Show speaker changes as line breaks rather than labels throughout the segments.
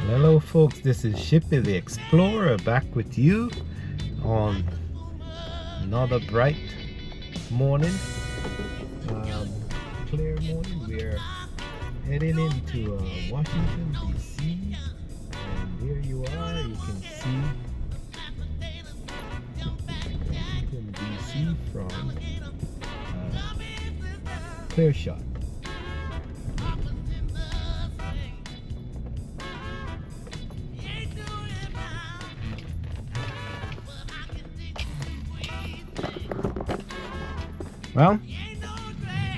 Hello folks, this is Shippy the Explorer back with you on another bright morning, clear morning. We're heading into Washington DC, and there you are. You can see Washington DC from clear shot. Well,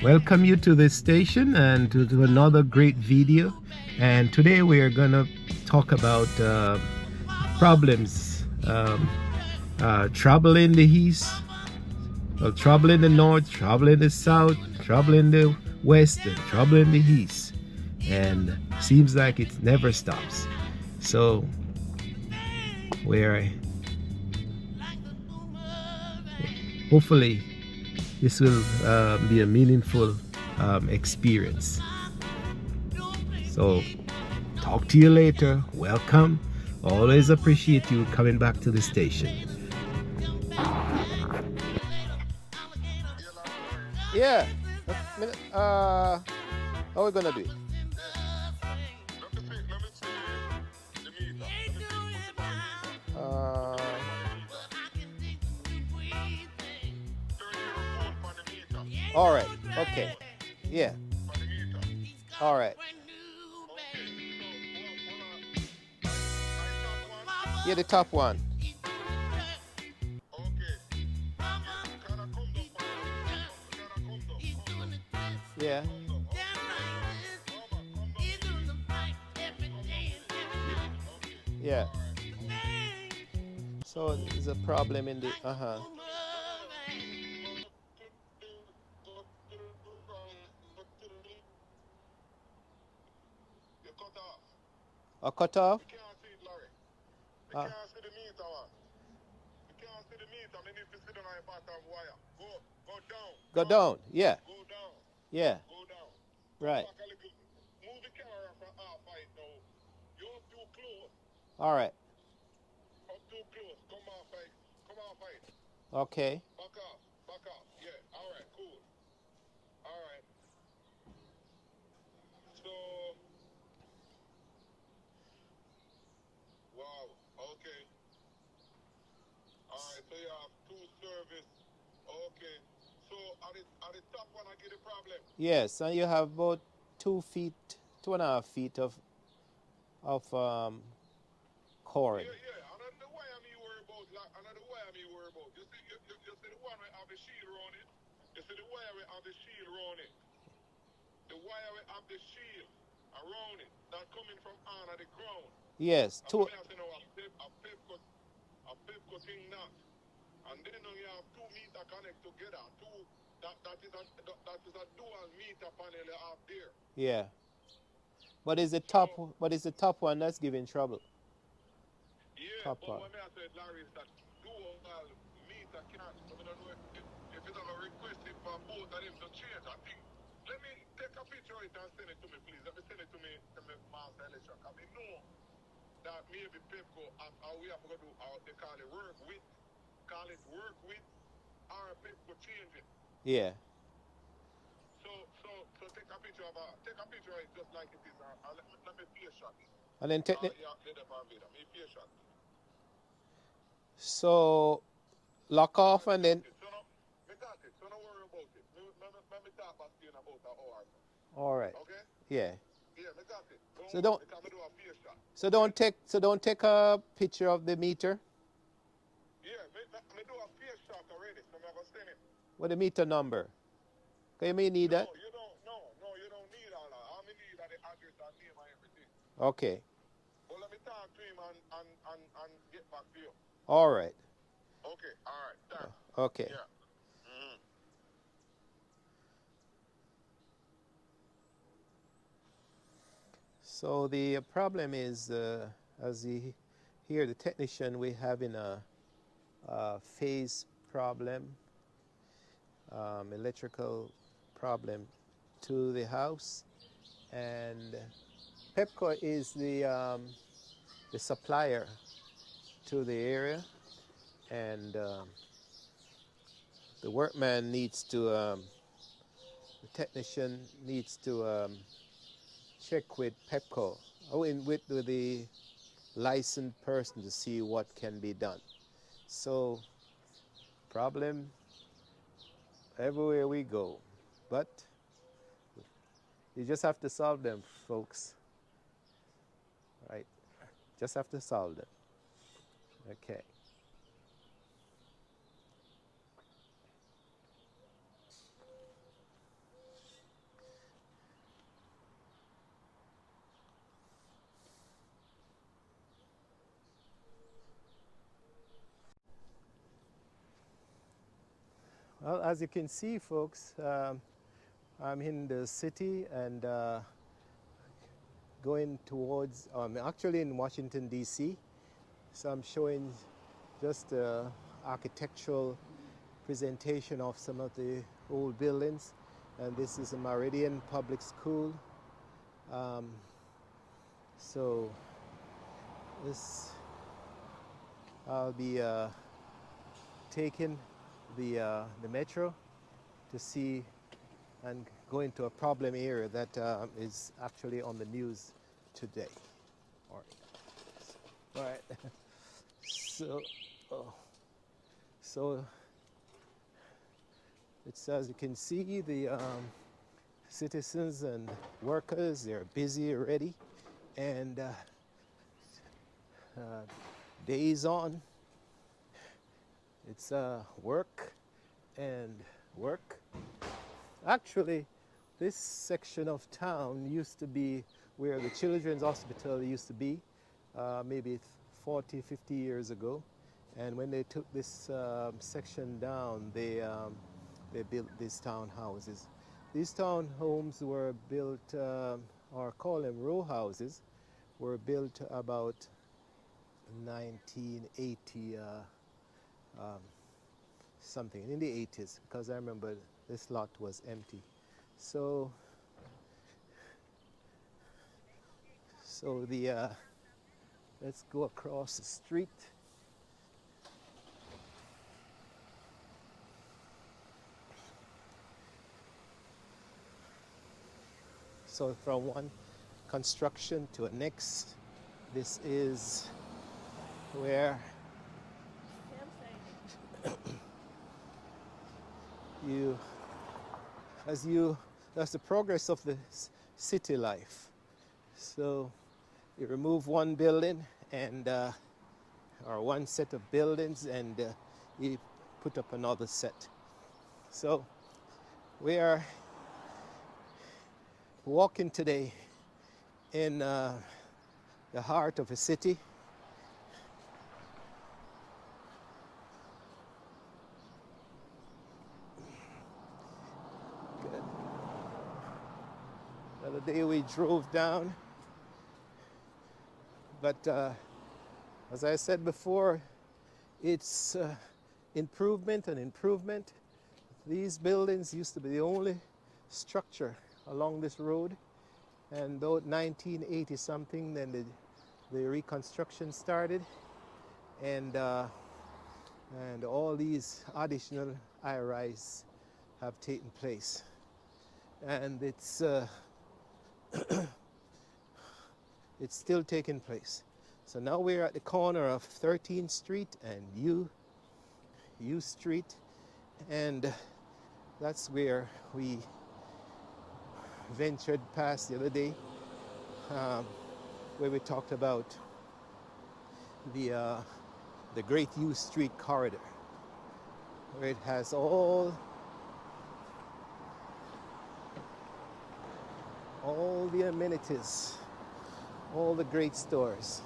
welcome you to this station and to another great video. And today we are gonna talk about problems, trouble in the east, trouble in the north, trouble in the south, trouble in the west, and trouble in the east. And seems like it never stops. So we're hopefully this will be a meaningful experience. So talk to you later. Welcome. Always appreciate you coming back to the station.
Yeah. How we gonna do it? Uh, all right. Okay. Yeah. All right. Yeah, the top one. Yeah. Yeah. So there's a problem in the a cut off.
We can't see it, Larry. We
Uh,
can't see the meter one. We can't see the meter. I need to sit on the bottom wire. Go down.
go down. Yeah.
Go down.
Yeah.
Go down.
Right.
Back a little. Move the camera from half height now. You're up too close.
All right.
Up too close. Come off height. Come off height.
Okay.
Back off. Back off. Yeah. All right. Cool. All right. So. Wow. Okay. All right. So you have two service. Okay. So at the top one, I get a problem.
Yes, and you have about 2 feet, 2.5 feet of cord.
Yeah. Another way I'm worried about. Like, another way I'm worried about. You see the one where have the shield around it. You see the wire where have the shield around it. The wire where have the shield around it. That coming from under the ground.
Yes,
And
two.
I say now a pip thing not. And then you have 2 meter connect together. That is a dual meter panel you have there.
Yeah. But is the top one that's giving trouble?
Yeah,
Top
but
part.
what I said, Larry, is that dual meter can't. So I don't know if it's a request for both of them to change. I think. Let me take a picture of it and send it to me, please. Let me send it to me Master Electric. I mean, know that maybe Pepco, we have to do they call it work with, or Pepco change it.
Yeah.
So take a picture of it just like it is. Let me play a shot.
And then
Yeah, let them have it. Let me play a shot.
so lock off and then.
So no, we got it. So don't worry about it. Let me talk about it in about an hour.
All right.
Okay?
Yeah.
Yeah, we got it.
So don't.
Because we do a face shot.
So don't take a picture of the meter.
Yeah, me do a face shot already. So I'm going to send it.
What the meter number? Okay, you may need that.
No, you don't need all that. All me need are the address and name and everything.
Okay.
But let me talk to him and get back to you.
All right.
Okay, all right. Thanks.
Okay.
Yeah. Mm-hmm.
So the problem is, as you hear the technician, we're having a phase problem, electrical problem to the house, and Pepco is the supplier to the area, and the workman needs to, the technician needs to check with Pepco, or with the licensed person to see what can be done. So, problem everywhere we go, but you just have to solve them, folks. Right? Just have to solve them. Okay. Well, as you can see, folks, I'm in the city and going towards, I'm actually in Washington, D.C. So I'm showing just architectural presentation of some of the old buildings. And this is a Meridian Public School. So this, I'll be taking the metro to see and go into a problem area that is actually on the news today. All right. All right. So it's, as you can see, the citizens and workers, they're busy already, and days on. It's work and work. Actually, this section of town used to be where the Children's Hospital used to be, maybe 40, 50 years ago. And when they took this section down, they built these townhouses. These townhomes were built, or call them row houses, were built about 1980 something, in the 80s, because I remember this lot was empty. So the let's go across the street. So from one construction to the next, this is where that's the progress of the city life. So you remove one building and or one set of buildings, and you put up another set. So we are walking today in the heart of a city. The other day we drove down, but as I said before, it's improvement and improvement. These buildings used to be the only structure along this road, and though 1980 something, then the reconstruction started, and all these additional high-rise have taken place, and it's it's still taking place. So now we're at the corner of 13th Street and U Street, and that's where we ventured past the other day, where we talked about the Great U Street corridor, where it has all the amenities, all the great stores,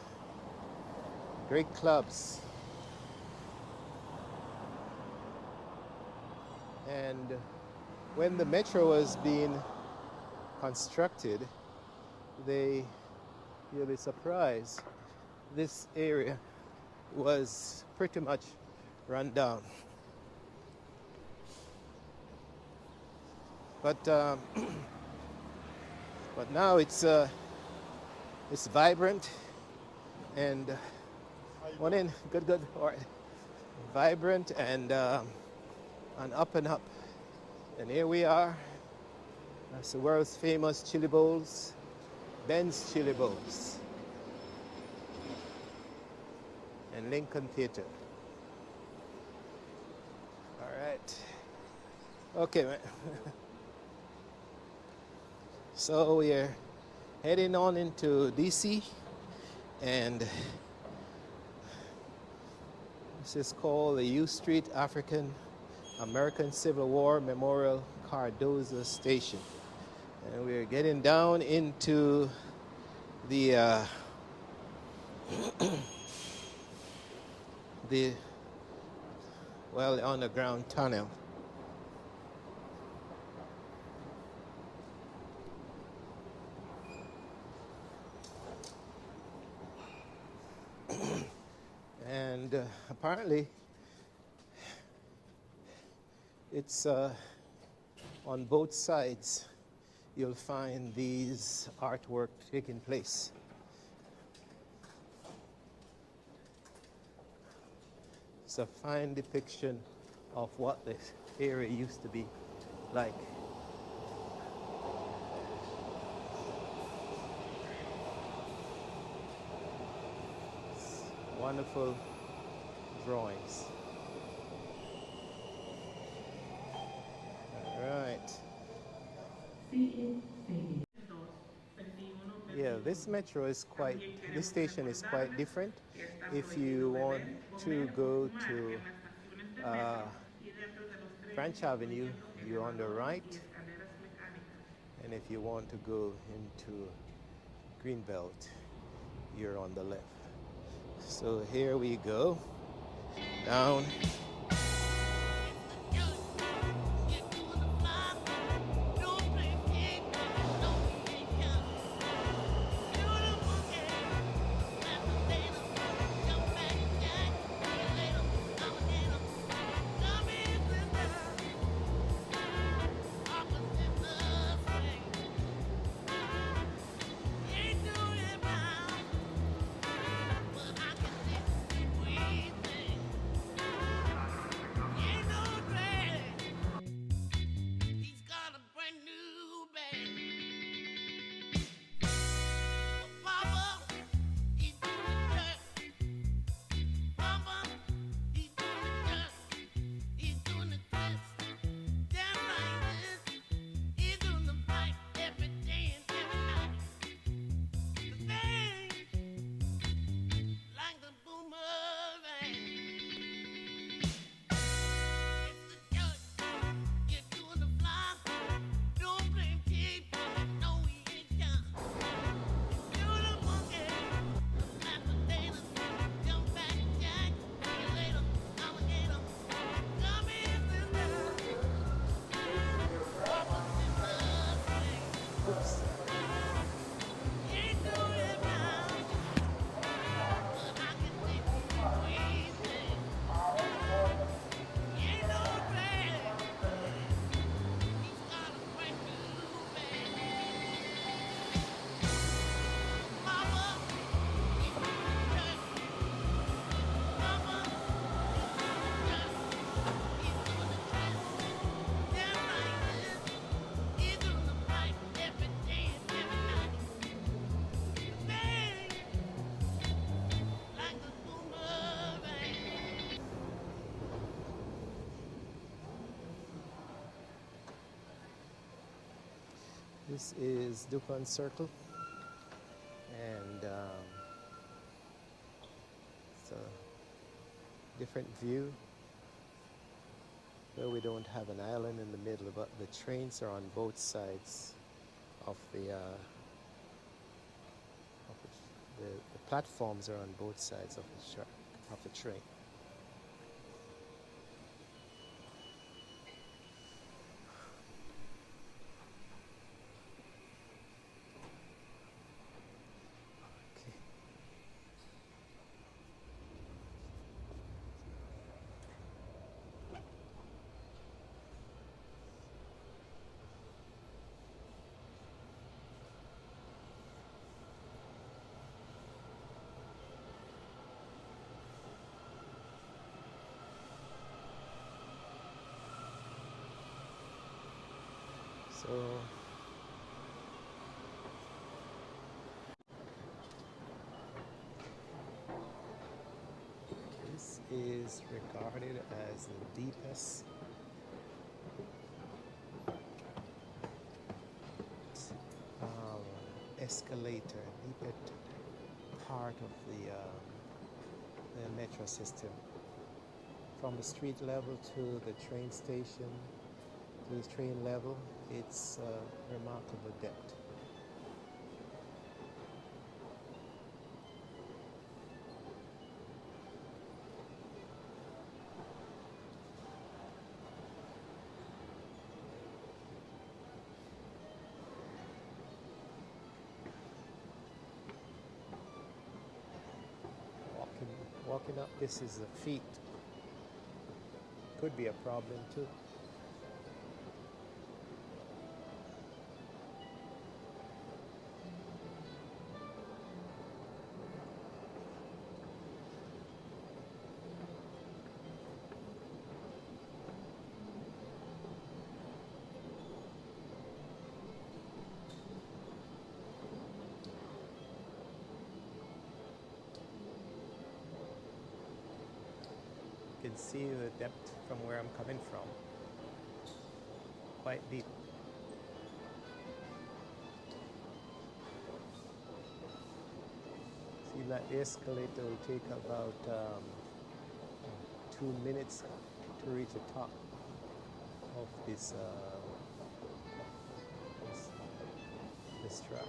great clubs, and when the metro was being constructed, you'll be surprised, this area was pretty much run down. But But now it's vibrant and morning, good, all right, vibrant and up and up. And here we are. That's the world's famous chili bowls, Ben's Chili Bowls, and Lincoln Theatre. All right. Okay, man. So we're heading on into DC, and this is called the U Street African American Civil War Memorial Cardozo Station. And we're getting down into the the underground tunnel. And apparently it's on both sides you'll find these artwork taking place. It's a fine depiction of what this area used to be like. Wonderful drawings. All right. Yeah, this station is quite different. If you want to go to Branch Avenue, you're on the right. And if you want to go into Greenbelt, you're on the left. So here we go, down. This is Dupont Circle, and it's a different view where we don't have an island in the middle, but the trains are on both sides of the platforms are on both sides of the train. So this is regarded as the deepest escalator, deepest part of the metro system. From the street level to the train station, to the train level, it's remarkable depth. Walking up this is a feat. Could be a problem too. You can see the depth from where I'm coming from. Quite deep. See that the escalator will take about 2 minutes to reach the top of this track.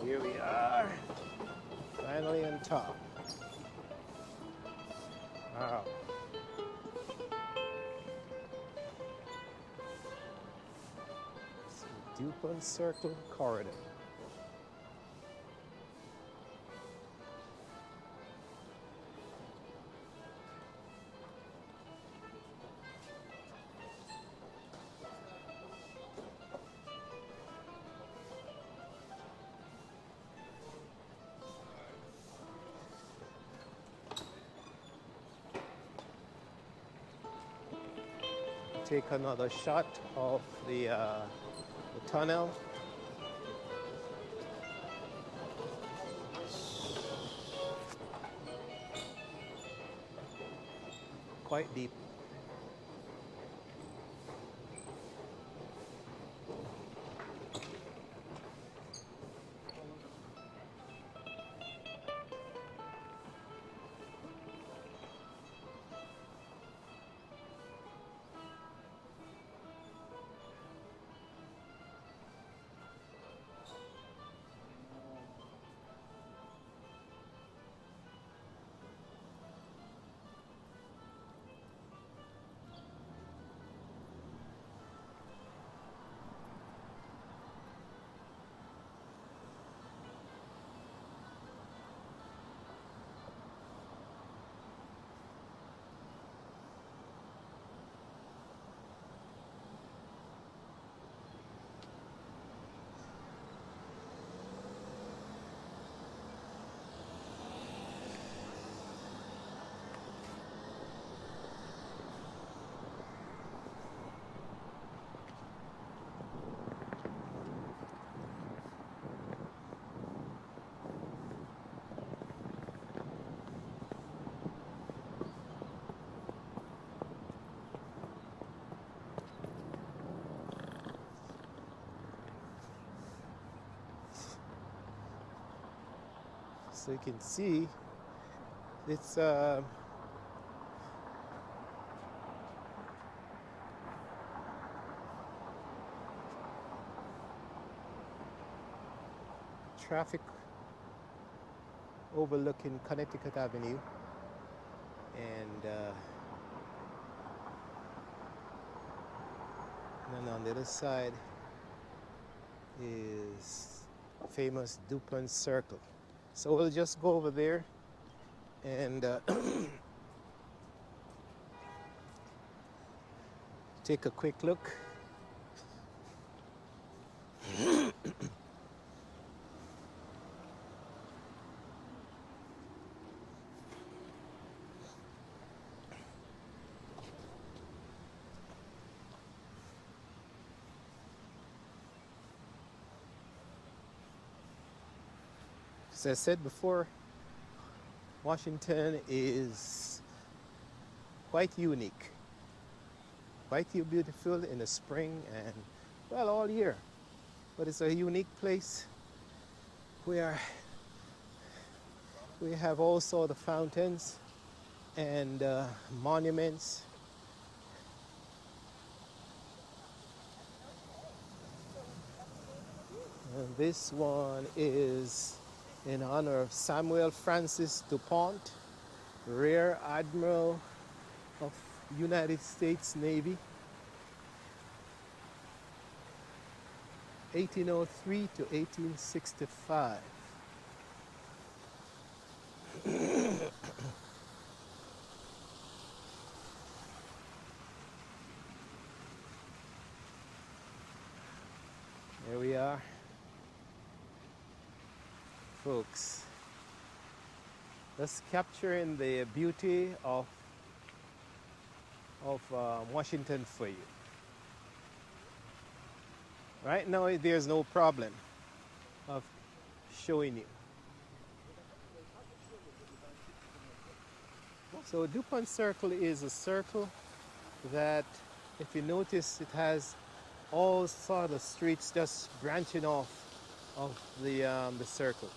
Here we are, finally on top. Wow. Dupont Circle Corridor. Take another shot of the tunnel. Quite deep. So you can see it's traffic overlooking Connecticut Avenue, and then on the other side is famous Dupont Circle. So we'll just go over there and take a quick look. As I said before, Washington is quite unique, quite beautiful in the spring and, well, all year. But it's a unique place where we have also the fountains and monuments. And this one is in honor of Samuel Francis DuPont, Rear Admiral of United States Navy, 1803 to 1865. Here we are, folks. Just capturing the beauty of Washington for you. Right now, there's no problem of showing you. So DuPont Circle is a circle that, if you notice, it has all sort of streets just branching off of the circle.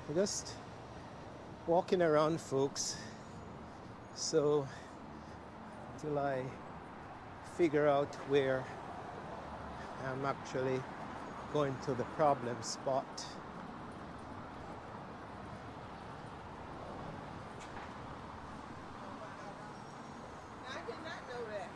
We're just walking around, folks, so till I figure out where I'm actually going to the problem spot.
I did not know that.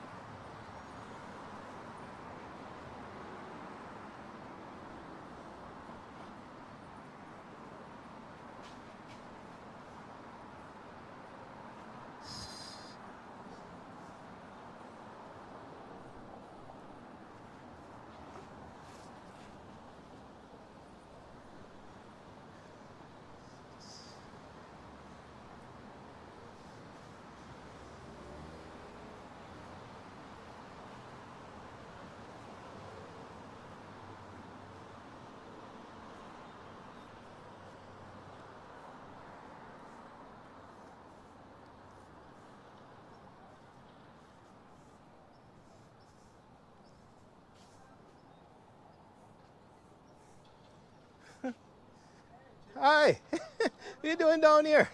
Hi, what you doing down here?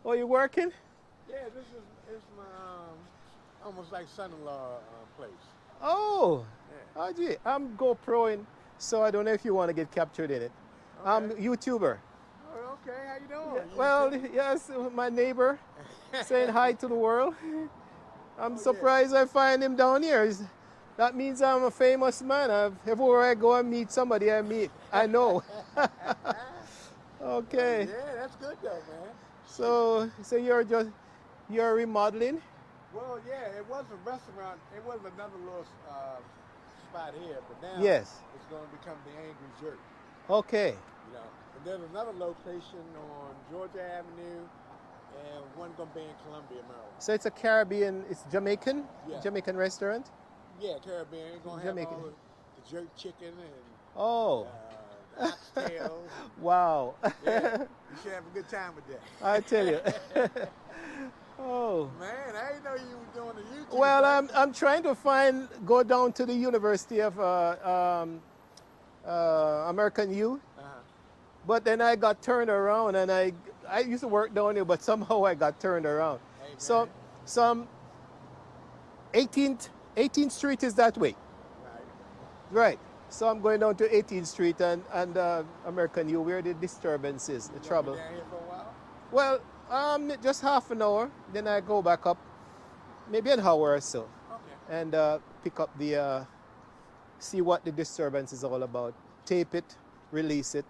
Oh, you working?
Yeah, this is my almost like son-in-law place.
Oh,
Yeah.
oh gee, I'm GoProing, so I don't know if you want to get captured in it. I'm
Okay.
YouTuber.
Oh, okay, how you doing? You
Well,
too?
yes, my neighbor saying hi to the world. I'm
Oh, yeah.
surprised I find him down here. That means I'm a famous man. Everywhere I go, I meet somebody I know. Okay.
Yeah, that's good though, man.
So you're remodeling?
Well, yeah, it was a restaurant. It was another little spot here, but now
Yes.
it's going to become the Angry Jerk.
Okay.
You know, and there's another location on Georgia Avenue, and one going to be in Columbia, Maryland.
So it's a Caribbean, it's Jamaican?
Yeah.
Jamaican restaurant?
Yeah, Caribbean. You're going to have
Jamaican.
all the jerk chicken and
Oh,
the oxtails.
wow.
Yeah, you should have a good time with that.
I tell you. Oh.
Man, I didn't know you were doing the YouTube.
Well,
thing.
I'm trying to go down to the University of American U,
Uh-huh.
but then I got turned around, and I used to work down here, but somehow I got turned around.
Hey,
So
man.
some 18th Street is that way,
Right.
right? So I'm going down to 18th Street and American U, where the disturbance is, the
You gonna
trouble.
be down here for a while?
Well, just half an hour, then I go back up, maybe an hour or so,
Okay.
and pick up the see what the disturbance is all about, tape it, release it.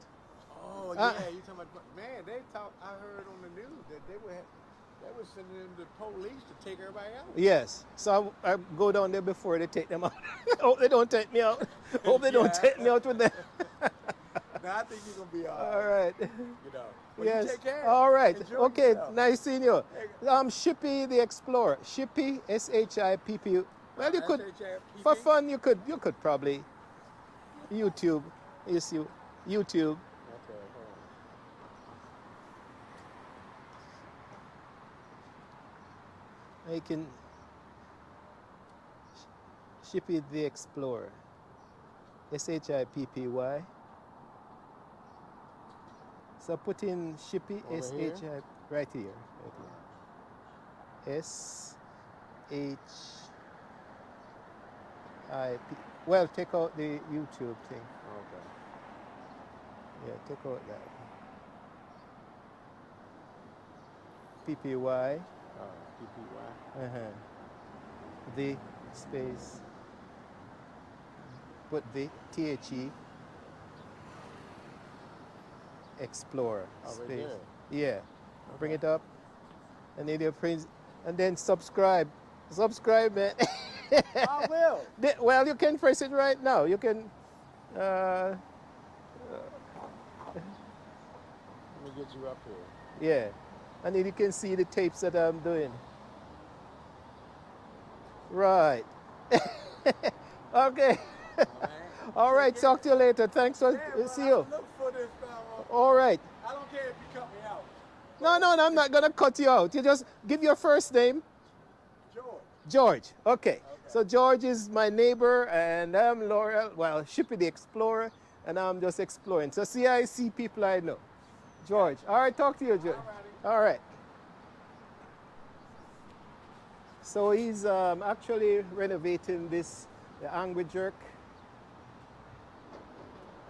Oh
Ah.
yeah, you talking about man? They talk. I heard on the news that they were sending them the police to take everybody out.
Yes. So I go down there before they take them out. Hope they don't take me out. Hope they don't
Yeah.
take me out with them.
Now I think you're gonna be all
All
right.
right.
You know. Well,
Yes.
You take care.
All right.
Enjoy
Okay.
yourself.
Nice seeing you.
Hey.
Shippy the Explorer. Shippy, SHIPP. Well, you could,
SHIPP?
for fun, you could probably YouTube. You see, YouTube.
Okay. Hold on.
You can Shippy the Explorer. SHIPPY. So put in Shippy
Over
SHI right here. SHIP. Well, take out the YouTube thing.
Okay.
Yeah, take out that. PPY.
PPY.
Uh-huh. The space. Put the THE. Explorer.
Oh, right
space.
there.
Yeah. Bring
Okay.
it up. And then and then subscribe. Subscribe, man.
I will.
Well, you can press it right now. You can.
Let me get you up here.
Yeah. And then you can see the tapes that I'm doing. Right. Okay.
Man.
All right.
Take care.
Talk to you later. Thanks for
Yeah, well,
see
I
you.
look for this fella.
All right.
I don't care if you cut me out.
No, I'm not gonna cut you out. You just give your first name.
George.
George. Okay. So George is my neighbor, and I'm Laurel. Well, Shippy the Explorer, and I'm just exploring. So see, I see people I know. George. All right. Talk to you, George. All right. So he's actually renovating the Angry Jerk,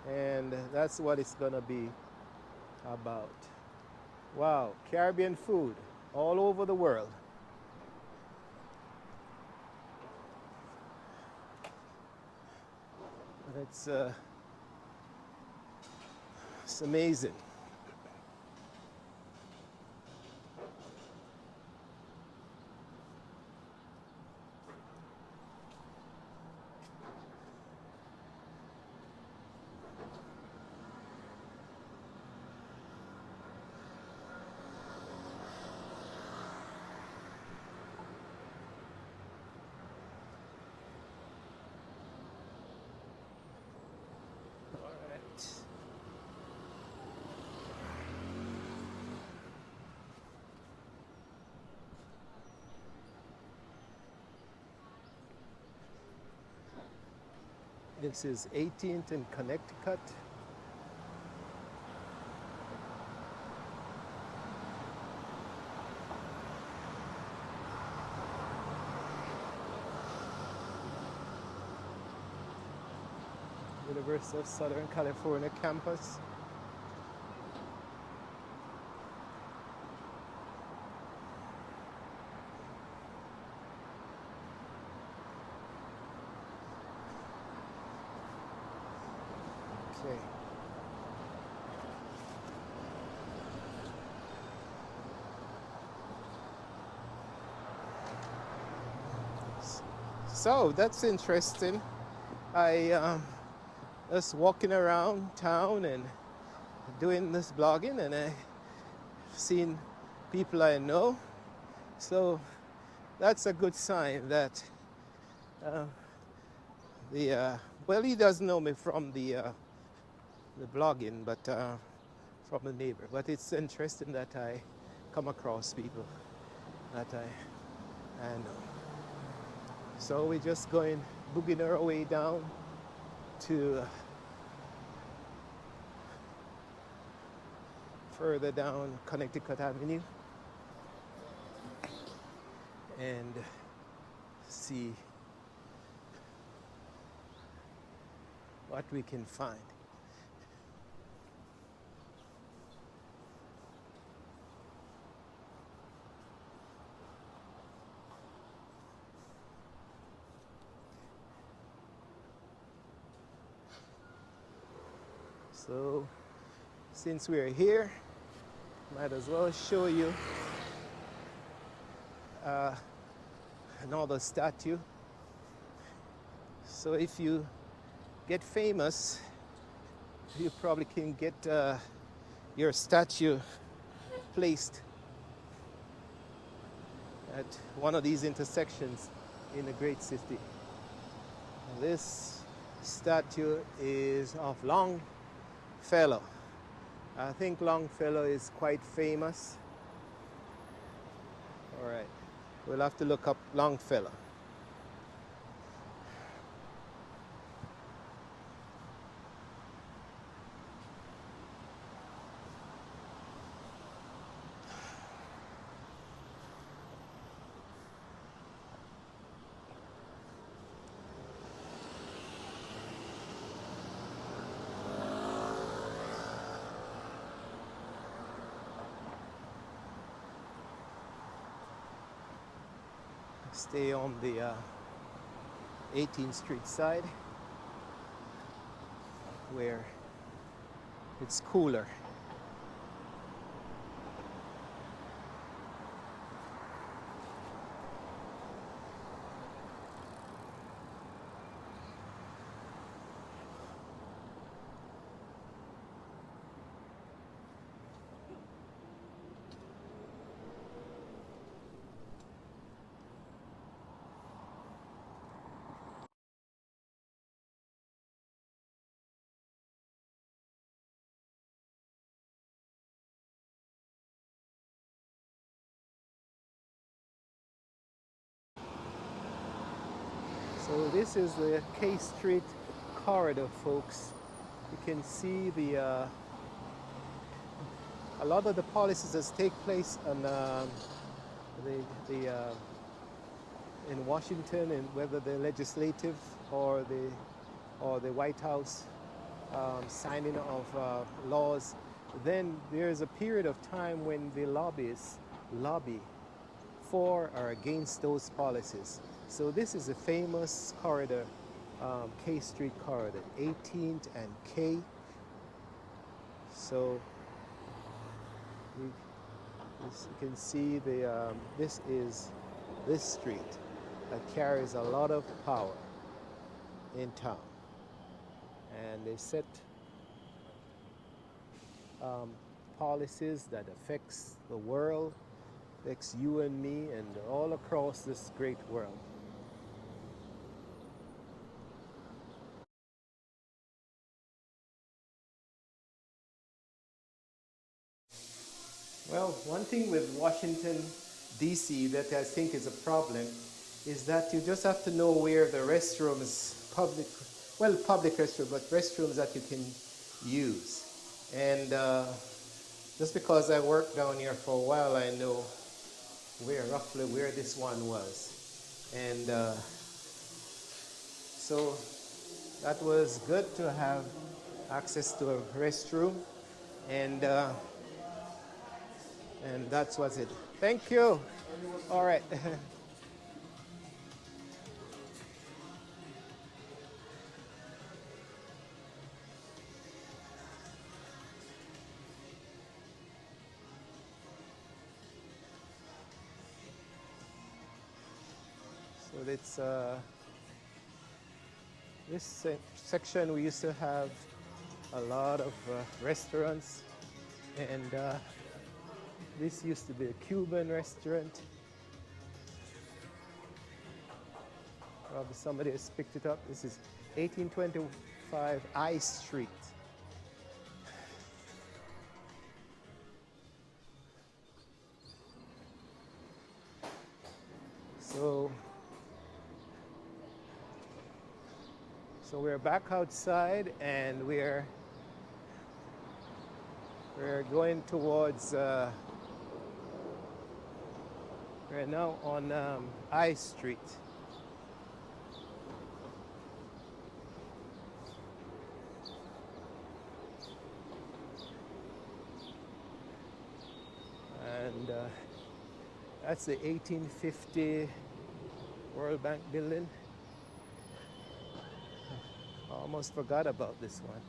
and that's what it's gonna be about. Wow, Caribbean food all over the world. It's amazing. All right. This is 18th in Connecticut. University of Southern California campus. Okay. So that's interesting. I was walking around town and doing this blogging, and I've seen people I know. So that's a good sign that well, he doesn't know me from the blogging, but from the neighbor. But it's interesting that I come across people that I know. So we're just going, boogieing our way down to further down Connecticut Avenue and see what we can find. So since we're here, might as well show you another statue. So if you get famous, you probably can get your statue placed at one of these intersections in a great city. This statue is of Longfellow. I think Longfellow is quite famous. All right, we'll have to look up Longfellow. Stay on the 18th Street side where it's cooler. So this is the K Street corridor, folks. You can see a lot of the policies that take place on in Washington, and whether the legislative or the White House signing of laws. Then there's a period of time when the lobbyists lobby for or against those policies. So this is a famous corridor, K Street corridor, 18th and K. So you can see this is this street that carries a lot of power in town, and they set policies that affects the world, affects you and me, and all across this great world. Well, one thing with Washington, D.C. that I think is a problem is that you just have to know where the restrooms, public restrooms, but restrooms that you can use. And just because I worked down here for a while, I know roughly where this one was. And so that was good to have access to a restroom. And that's what's it. Thank you. All right. So it's this section we used to have a lot of restaurants, and this used to be a Cuban restaurant. Probably somebody has picked it up. This is 1825 I Street. So we're back outside and we're going towards we're now on I Street. And that's the 1850 World Bank building. Almost forgot about this one.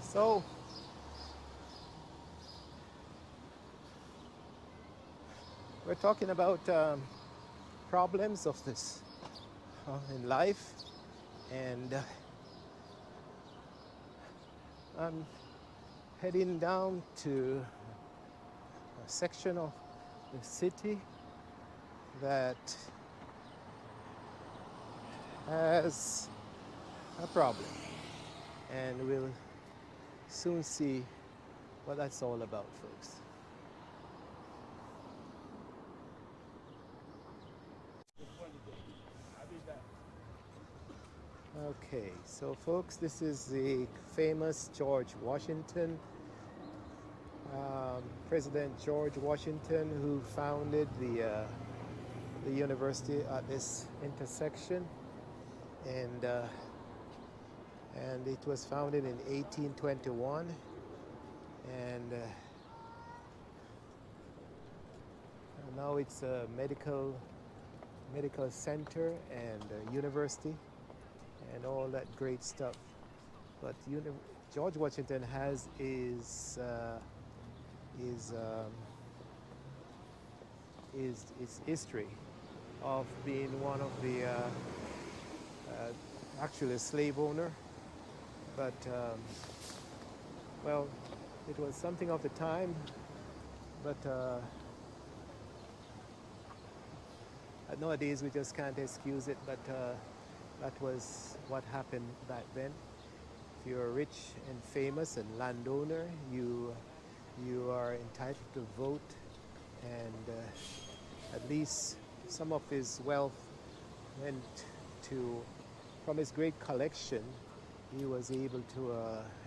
So we're talking about problems of this in life, and I'm heading down to a section of the city that has a problem, and we'll soon see what that's all about, folks. Okay, so folks, this is the famous George Washington, President George Washington, who founded the university at this intersection, and it was founded in 1821, and now it's a medical center and a university and all that great stuff. But George Washington has his history of being one of the actually a slave owner, but well, it was something of the time, but nowadays we just can't excuse it, but that was what happened back then. If you're rich and famous and landowner, you are entitled to vote, and at least some of his wealth went to, from his great collection, he was able to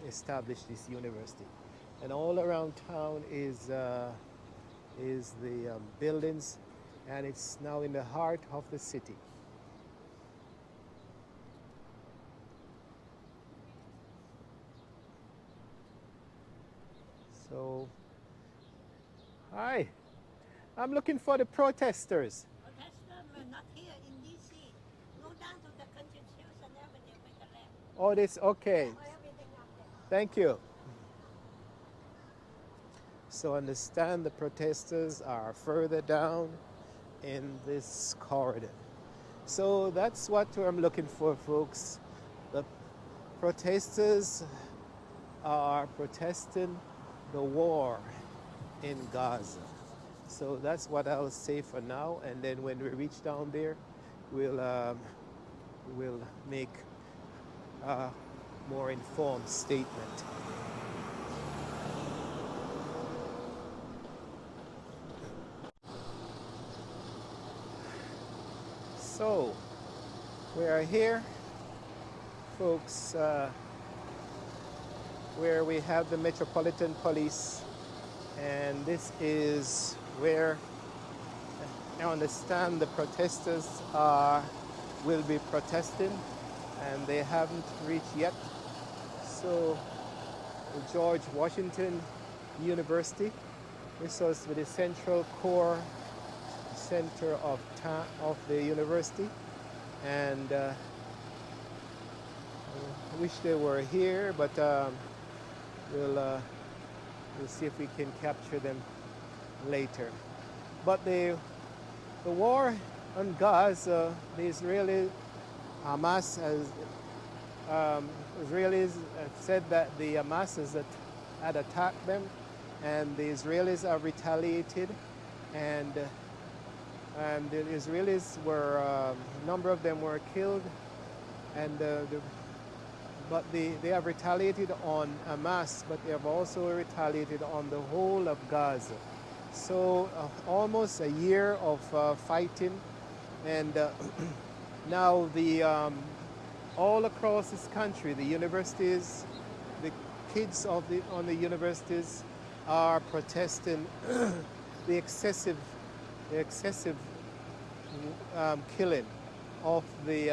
establish this university. And all around town is the buildings, and it's now in the heart of the city. So, hi, I'm looking for the protesters.
Protesters not here in DC. Go down to the Constitution Avenue, make a left.
Oh, this, okay.
Everything up there.
Thank you. So understand the protesters are further down in this corridor. So that's what I'm looking for, folks. The protesters are protesting the war in Gaza. So that's what I'll say for now, and then when we reach down there, we'll make a more informed statement. So we are here, folks, where we have the Metropolitan Police, and this is where I understand the protesters will be protesting, and they haven't reached yet. So the George Washington University, this was the central core center of the university, and I wish they were here, but we'll see if we can capture them later. But the war on Gaza, the Israeli Hamas Israelis said that the Hamas had attacked them, and the Israelis have retaliated, and and the Israelis were a number of them were killed, and but they have retaliated on Hamas, but they have also retaliated on the whole of Gaza. So almost a year of fighting, and now the all across this country, the universities, the kids on the universities are protesting the excessive killing of the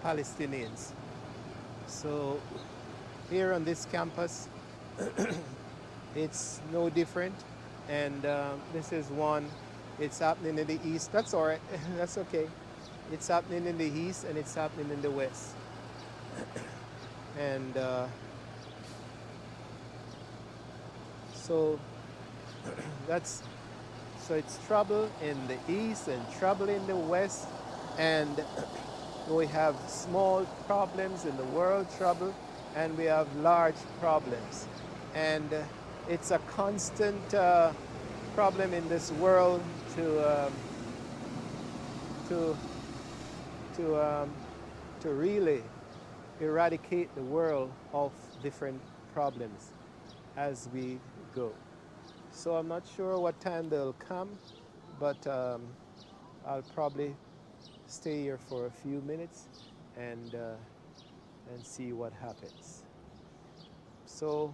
Palestinians. So here on this campus, it's no different, and this is one. It's happening in the east. That's all right. That's okay. It's happening in the east and it's happening in the west. And so that's so it's trouble in the east and trouble in the west, and we have small problems in the world trouble, and we have large problems, and it's a constant problem in this world to really eradicate the world of different problems as we go. So I'm not sure what time they'll come, but I'll probably stay here for a few minutes and see what happens. So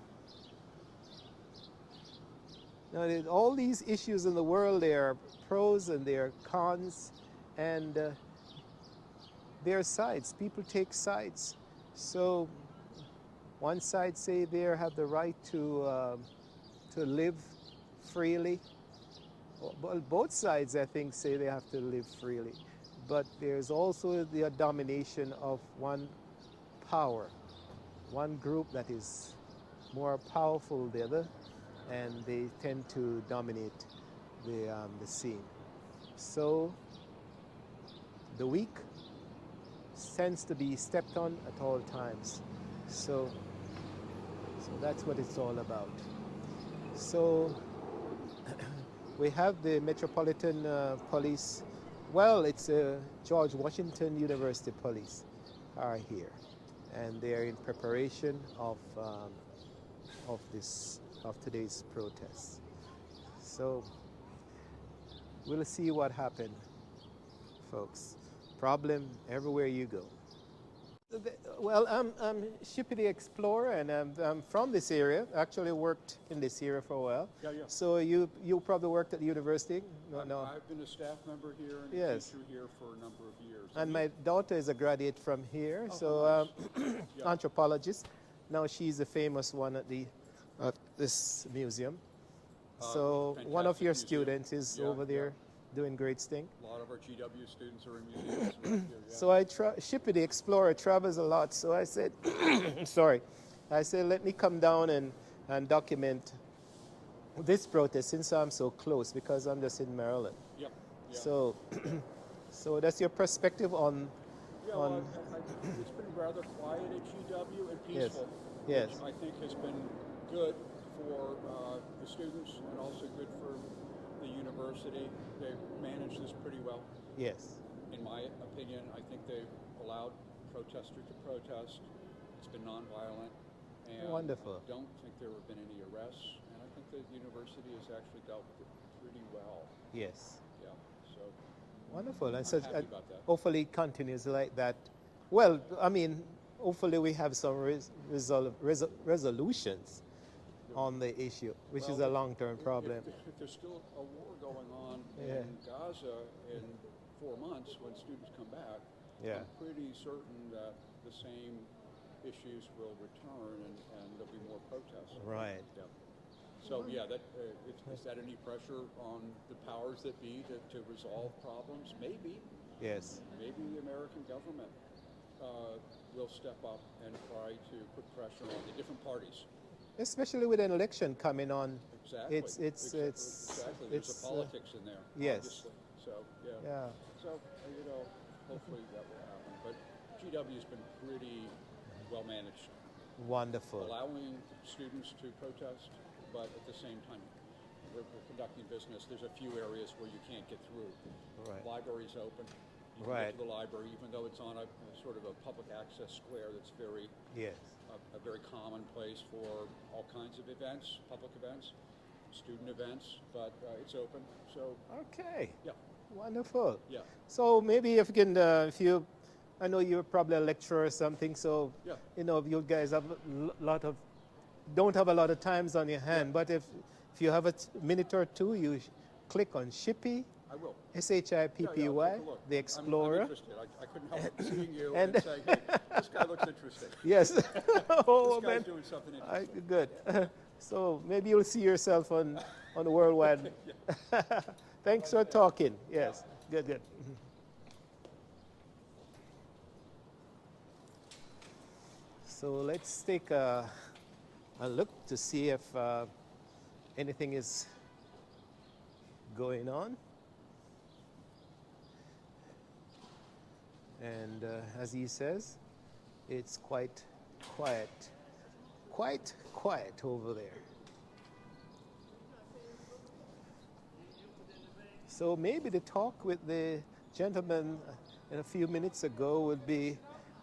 now all these issues in the world, there are pros and there are cons, and there are sides. People take sides. So one side say they have the right to live freely. Well, both sides, I think, say they have to live freely. But there's also the domination of one power, one group that is more powerful than the other, and they tend to dominate the scene. So the weak tends to be stepped on at all times. So that's what it's all about. So we have the Metropolitan Police. Well, it's George Washington University Police are here, and they're in preparation of today's protest. So we'll see what happens, folks. Problem everywhere you go. Well, I'm Shippy the Explorer, and I'm from this area. Actually worked in this area for a while.
Yeah.
So you probably worked at the university? No.
I've been a staff member here and
Yes.
a teacher here for a number of years.
And my daughter is a graduate from here,
Oh,
so
nice. Yeah.
anthropologist. Now she's a famous one at this museum. So one of
fantastic
your
museum.
students is
Yeah,
over there
yeah.
doing great thing.
A lot of our GW students are in museums right here. Yeah.
So Shippy the Explorer travels a lot. So I said, sorry, I said let me come down and document this protest since I'm so close, because I'm just in Maryland.
Yep. Yeah.
So, so that's your perspective on.
Yeah, well, it's been rather quiet at GW and
Yes.
peaceful,
Yes.
which I think has been good for the students and also good for the university. They've managed this pretty well.
Yes.
In my opinion, I think they've allowed protesters to protest. It's been nonviolent. And
Wonderful.
I don't think there have been any arrests, and I think the university has actually dealt with it pretty well.
Yes.
Yeah, so
Wonderful. And
I'm
so
happy about that.
hopefully it continues like that. Well, I mean, hopefully we have some resolutions on the issue, which is a
Well,
long-term problem.
If there's still a war going on
Yeah.
in Gaza in 4 months when students come back,
Yeah.
I'm pretty certain that the same issues will return and there'll be more protests.
Right.
Yeah. So yeah, is that any pressure on the powers that be to resolve problems? Maybe.
Yes.
Maybe the American government will step up and try to put pressure on the different parties.
Especially with an election coming on.
Exactly.
It's
exactly. There's
it's,
a politics in there.
yes.
Obviously. So yeah.
Yeah.
So hopefully that will happen. But GW's been pretty well managed,
Wonderful.
allowing students to protest, but at the same time we're conducting business. There's a few areas where you can't get through.
Right.
Library's open. You can
Right.
get to the library, even though it's on a sort of a public access square that's very
Yes.
a very common place for all kinds of events, public events, student events, but it's open. So
Okay.
yeah,
Wonderful.
yeah,
So maybe if you can, if you, I know you're probably a lecturer or something, so
yeah.
you know you guys have a lot of, don't have a lot of times on your hand, but if you have a minute or two, you click on Shippy,
I will.
SHIPPY,
I'll take a look.
the
I'm
Explorer.
interested. I couldn't help seeing you
And-
and saying, hey, this guy looks interesting.
Yes. Oh,
This guy's
man.
doing something interesting.
Good. So maybe you'll see yourself on the worldwide. Thanks for talking. Yes. Good, good. So let's take a look to see if anything is going on. And as he says, it's quite quiet over there. So maybe the talk with the gentleman a few minutes ago would be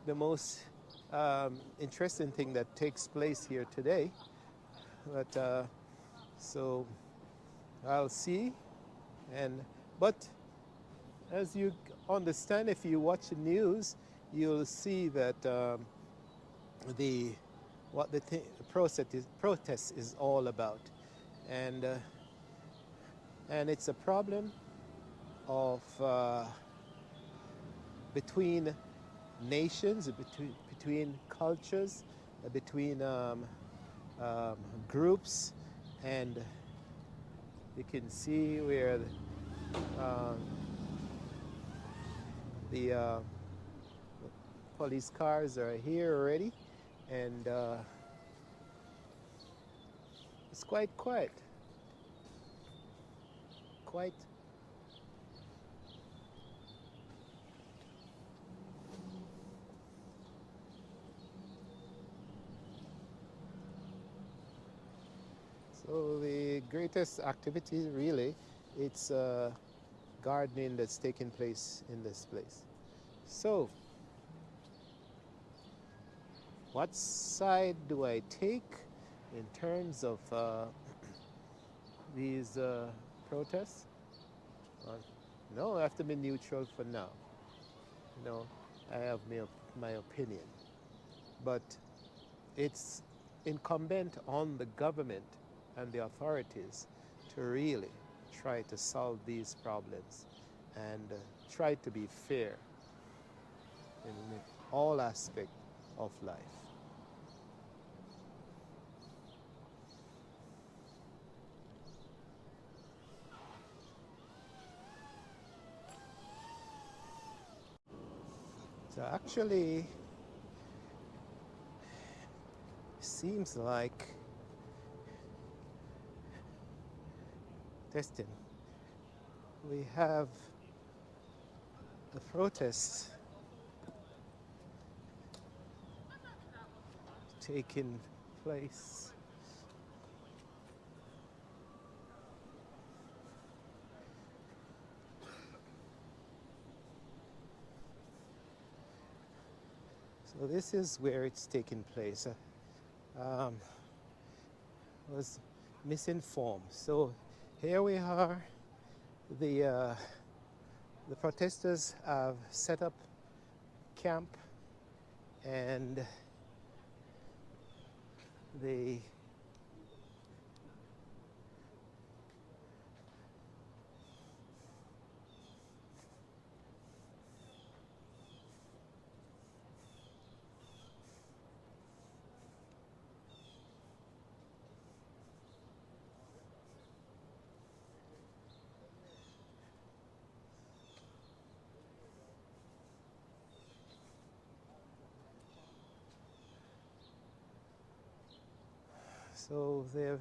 the most interesting thing that takes place here today. But so I'll see. But as you understand, if you watch the news, you'll see that what the protest is all about, and it's a problem of between nations, between cultures, between groups, and you can see where the police cars are here already, and it's quite quiet. So the greatest activity really, it's gardening that's taking place in this place. So, what side do I take in terms of these protests? No, I have to be neutral for now. No, I have my opinion. But it's incumbent on the government and the authorities to really try to solve these problems and try to be fair in all aspects of life. So actually, seems like testing. We have a protest taking place. So this is where it's taking place. Was misinformed. So here we are. The protesters have set up camp, and they so they've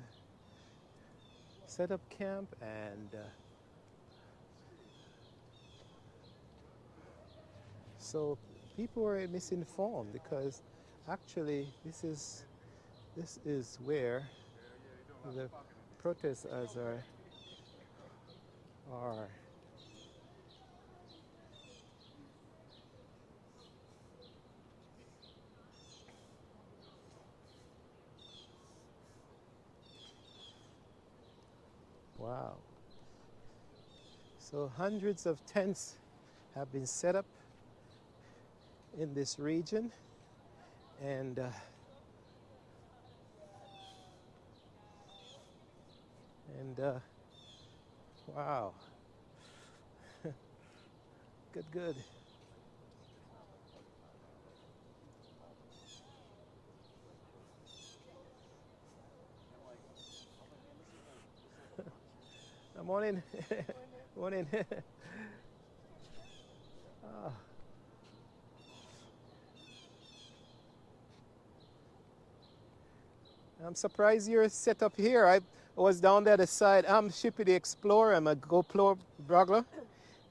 set up camp, and so people were misinformed because actually this is where the protesters are are wow. So hundreds of tents have been set up in this region, and wow, good. Morning. Morning. Ah, I'm surprised you're set up here. I was down the other side. I'm Shippy the Explorer. I'm a GoPro blogger,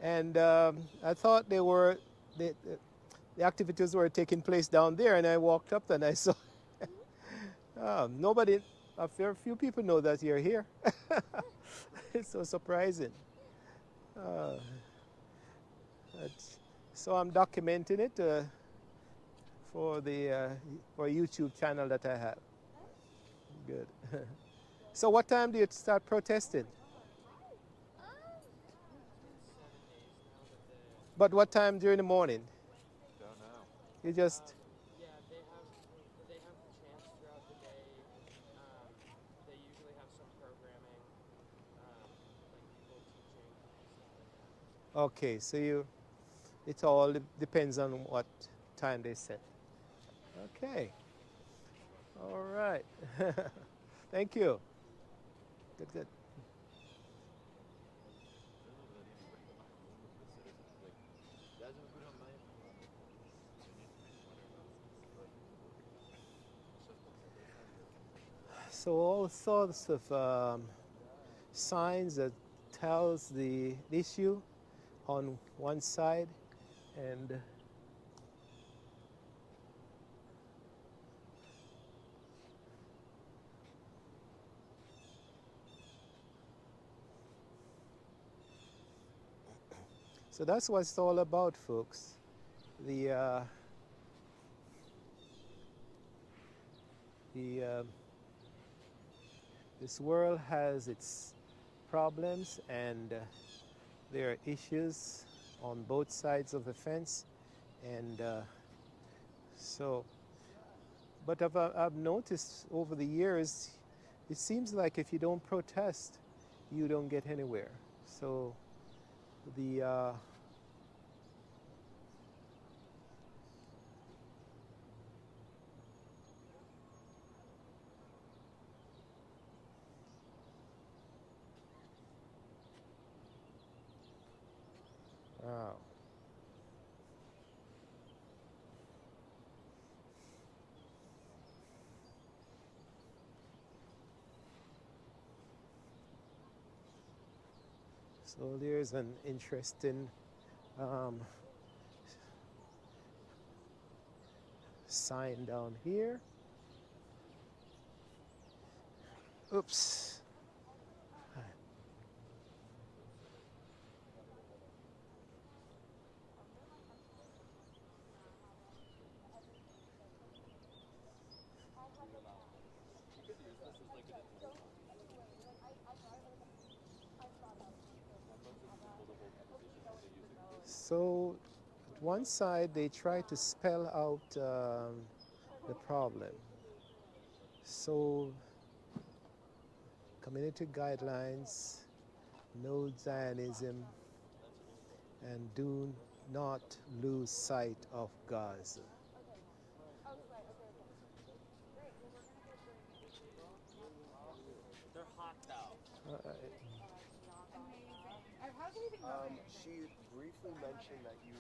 and I thought the, the activities were taking place down there, and I walked up and I saw nobody. A fair few people know that you're here. It's so surprising. Uh, so I'm documenting it for the for a YouTube channel that I have. Good. So what time do you start protesting? But what time during the morning?
Don't know.
You just
Yeah, they have chants throughout the day. They usually have some programming, like people teaching stuff like that.
okay. So it all depends on what time they set. Okay. All right. Thank you. Good. So all sorts of signs that tells the issue on one side, and so that's what it's all about, folks. The this world has its problems, and there are issues on both sides of the fence, and so. But I've noticed over the years, it seems like if you don't protest, you don't get anywhere. So the wow. So there's an interesting sign down here. Oops. So, at one side, they try to spell out the problem. So, community guidelines, no Zionism, and do not lose sight of Gaza.
They're hot though.
She briefly mentioned that you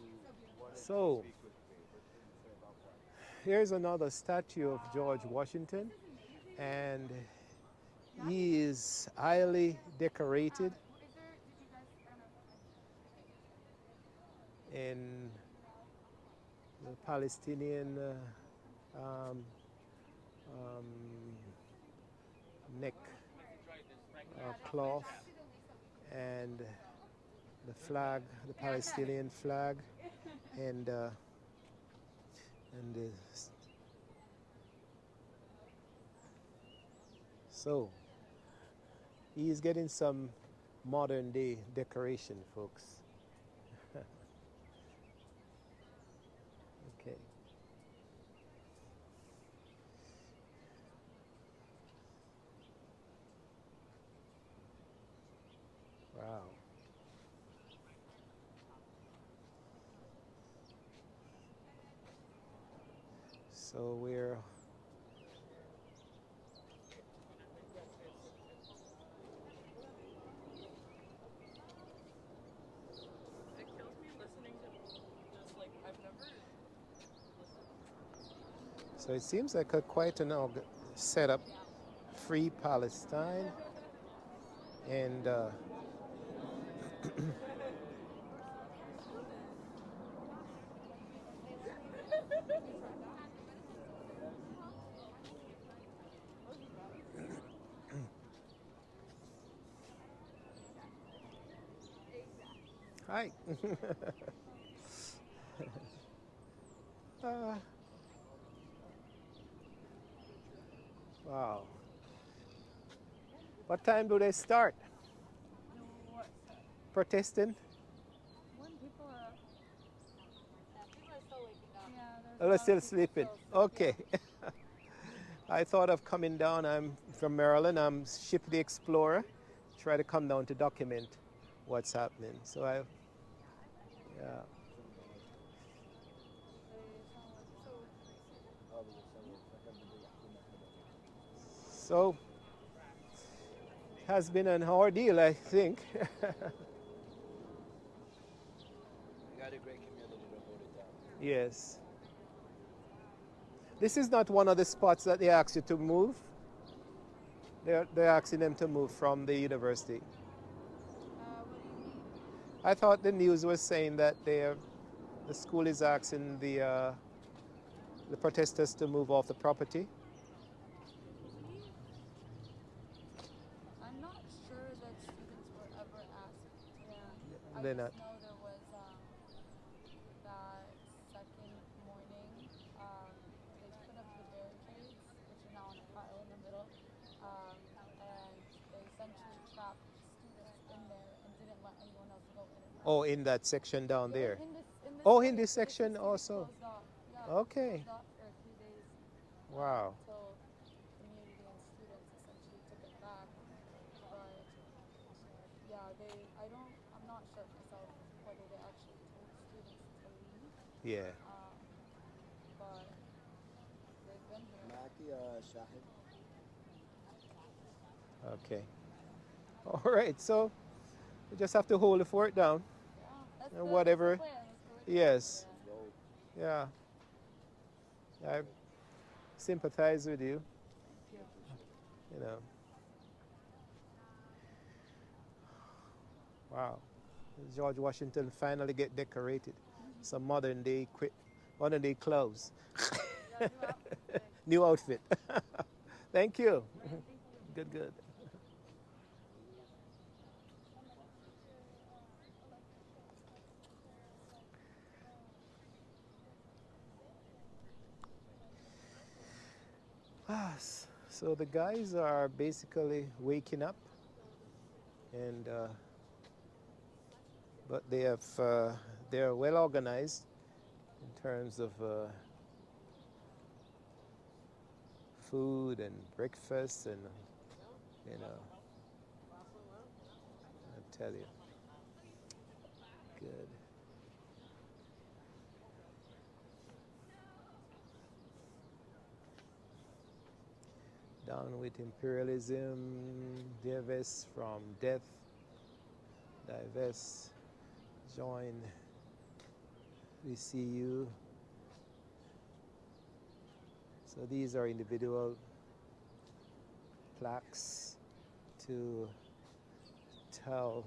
wanted
So,
to speak with me. What can you say about that?
here's another statue of George Washington, and he is highly decorated in the Palestinian um, neck cloth, and the flag, the Palestinian flag, and the, so he's getting some modern day decoration, folks. Okay. Wow. So we're
It kills me listening to just like I've never listened.
so it seems like a quite an setup. Free Palestine, and hi. uh, wow. What time do they start protesting?
When people are up. Yeah, people are still waking up. Yeah, there's
Oh, they're still sleeping. Okay. I thought of coming down. I'm from Maryland. I'm Ship the Explorer. Try to come down to document what's happening. So yeah. So has been an ordeal, I think.
You got a great community to hold it down.
Yes. This is not one of the spots that they ask you to move. They're asking them to move from the university.
What do you mean?
I thought the news was saying that the school is asking the protesters to move off the property.
I'm not sure that students were ever asked. Yeah.
They're
I
not.
just know there was that second morning. They put up the barricades, which are now on a pile in the middle, and they essentially trapped students in there and didn't let anyone else go in and out.
Oh, in that section down there.
In this
Oh,
area,
in this
so they
section
basically
also.
closed off. Yeah,
Okay.
closed off for 3 days.
Wow.
Until community and students essentially took it back. But yeah, I'm not sure myself whether they actually told students to leave.
Yeah.
But they've been here.
Maki, Shahid.
Okay. All right. So we just have to hold the fort down.
Yeah,
And whatever.
That's the plan. That's the way
Yes.
Roll.
Yeah. I sympathize with you. You know. Wow. George Washington finally get decorated. Some modern day clothes. New outfit. Thank you. Good, good. So the guys are basically waking up, and but they're well organized in terms of food and breakfast, and you know, I tell you, good. Down with imperialism, divest from death, divest, join VCU. So these are individual plaques to tell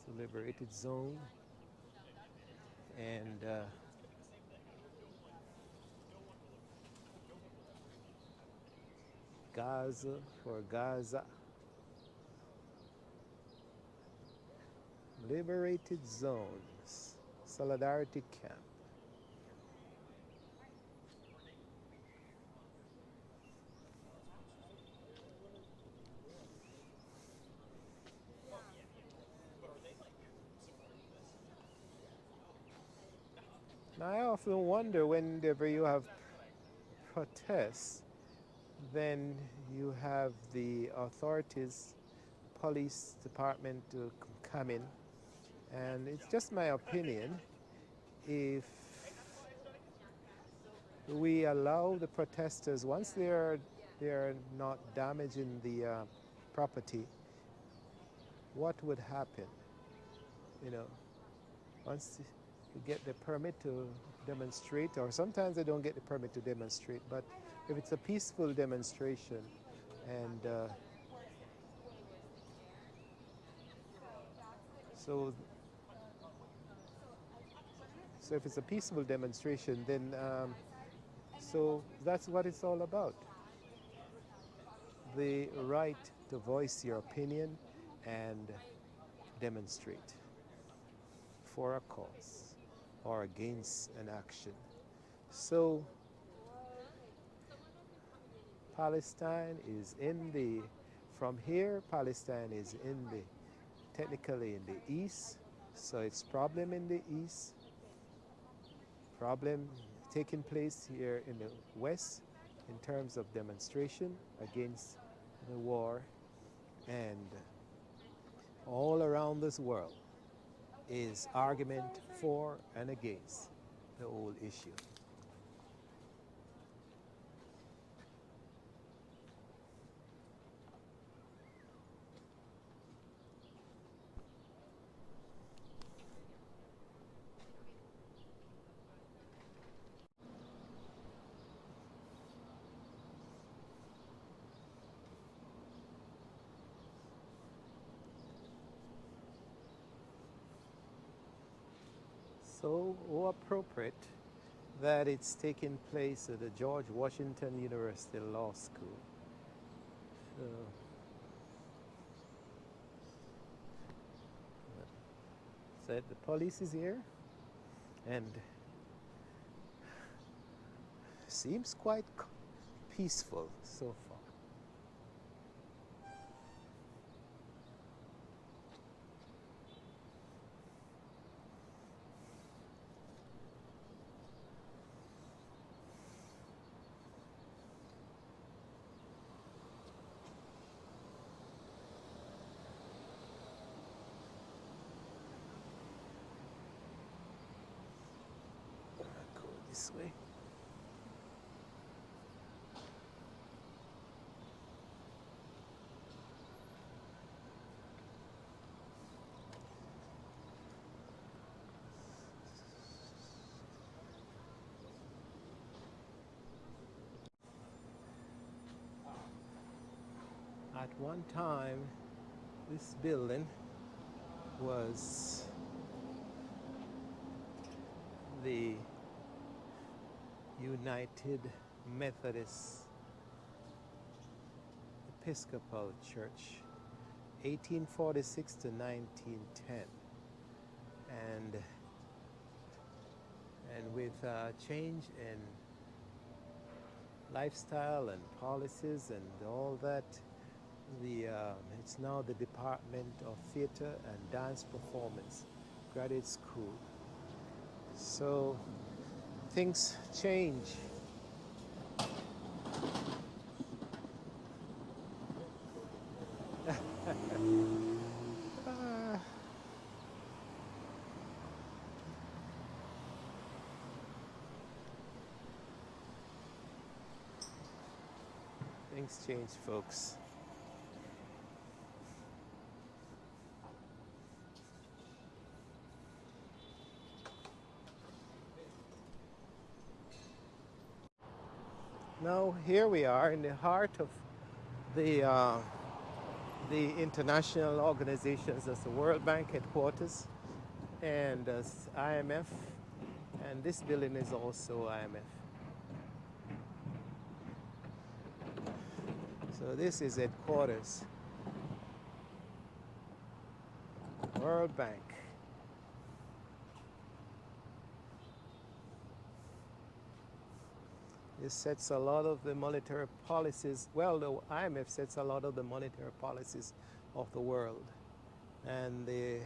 the liberated zone, and Gaza for Gaza. Liberated zones. Solidarity camp. Now, I often wonder whenever you have protests, then you have the authorities, police department to come in. And it's just my opinion, if we allow the protesters, once they're not damaging the property, what would happen? You know, once you get the permit to demonstrate, or sometimes they don't get the permit to demonstrate, but if it's a peaceful demonstration and so if it's a peaceful demonstration, then so that's what it's all about. The right to voice your opinion and demonstrate for a cause or against an action. So Palestine is in the, from here, Palestine is in the, technically in the east, so it's problem in the east, problem taking place here in the west in terms of demonstration against the war, and all around this world is argument for and against the whole issue. So appropriate that it's taking place at the George Washington University Law School. So, said the police is here and seems quite peaceful so far. Go this way. At one time, this building was the United Methodist Episcopal Church, 1846 to 1910. And with change in lifestyle and policies and all that, it's now the Department of Theater and Dance Performance Graduate School. So things change. Things change, folks. Now here we are in the heart of the international organizations, as the World Bank headquarters and as IMF, and this building is also IMF. So this is headquarters. World Bank. This sets a lot of the monetary policies. Well, the IMF sets a lot of the monetary policies of the world. And the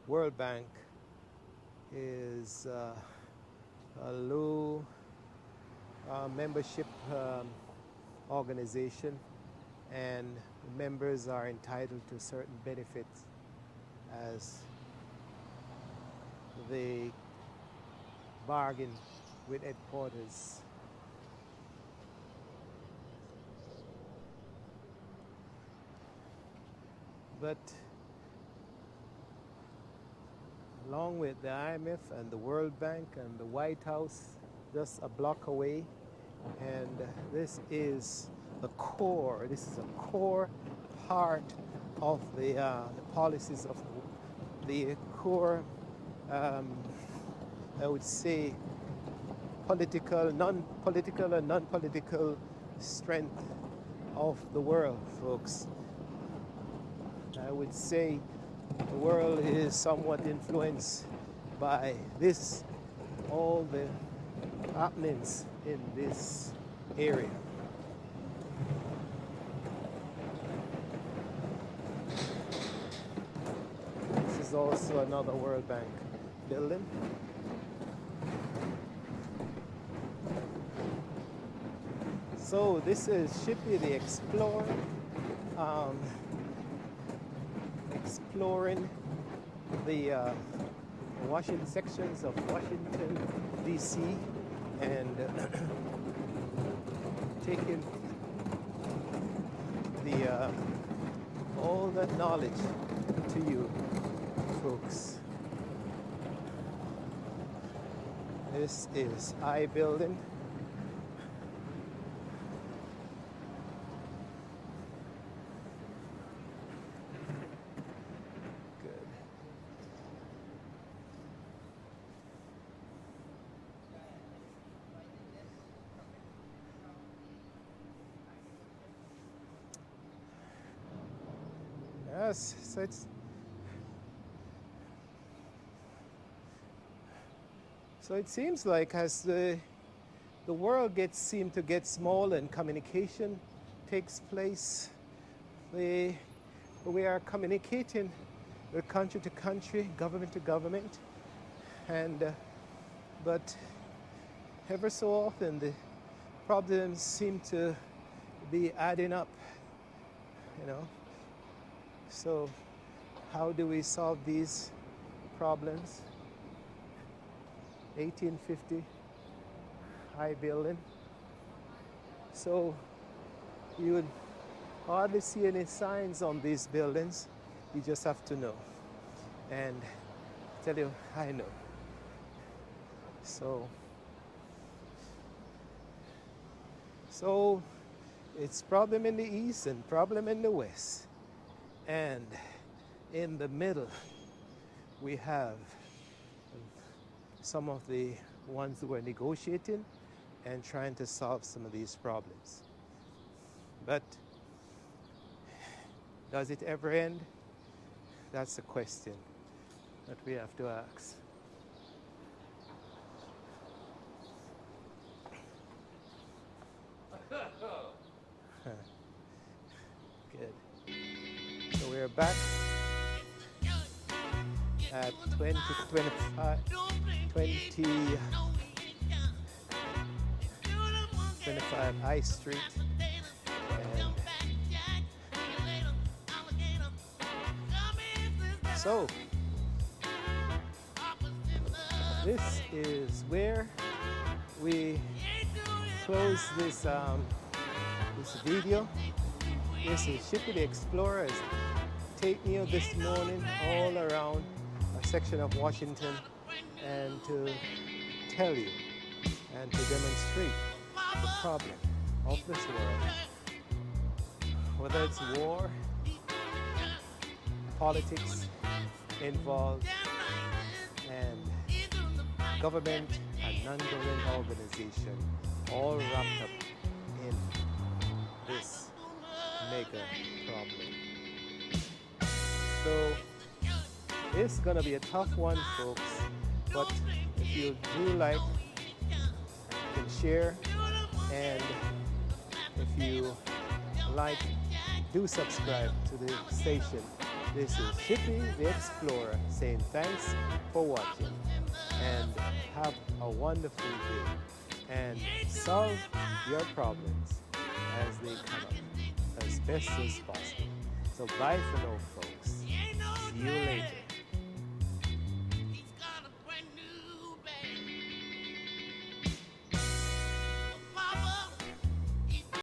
World Bank is a low membership organization, and members are entitled to certain benefits as they bargain with headquarters. But along with the IMF and the World Bank and the White House, just a block away, and this is the core. This is a core part of the policies of the core, I would say, political, non-political, and non-political strength of the world, folks. I would say the world is somewhat influenced by this, all the happenings in this area. This is also another World Bank building. So this is Shippy the Explorer, exploring the Washington sections of Washington, D.C. and taking the all that knowledge to you folks. This is I building. Yes, so it seems like as the world seems to get small and communication takes place, we are communicating with country to country, government to government, and but ever so often the problems seem to be adding up, you know. So how do we solve these problems? 1850 high building. So you would hardly see any signs on these buildings. You just have to know. And I tell you, I know. So it's problem in the east and problem in the west. And in the middle, we have some of the ones who are negotiating and trying to solve some of these problems. But does it ever end? That's the question that we have to ask. Good. So we're back at 25 High Street. And so this is where we close this this video. This is Shippy the Explorer taking you this morning all around a section of Washington and to tell you and to demonstrate the problem of this world. Whether it's war, politics involved, and government and non-government organization all wrapped up in this Hager problem. So it's gonna be a tough one, folks, but if you do like, you can share, and if you like, do subscribe to the station. This is Shippy the Explorer saying thanks for watching, and have a wonderful day, and solve your problems as they come up as best as possible. So bye for now, folks.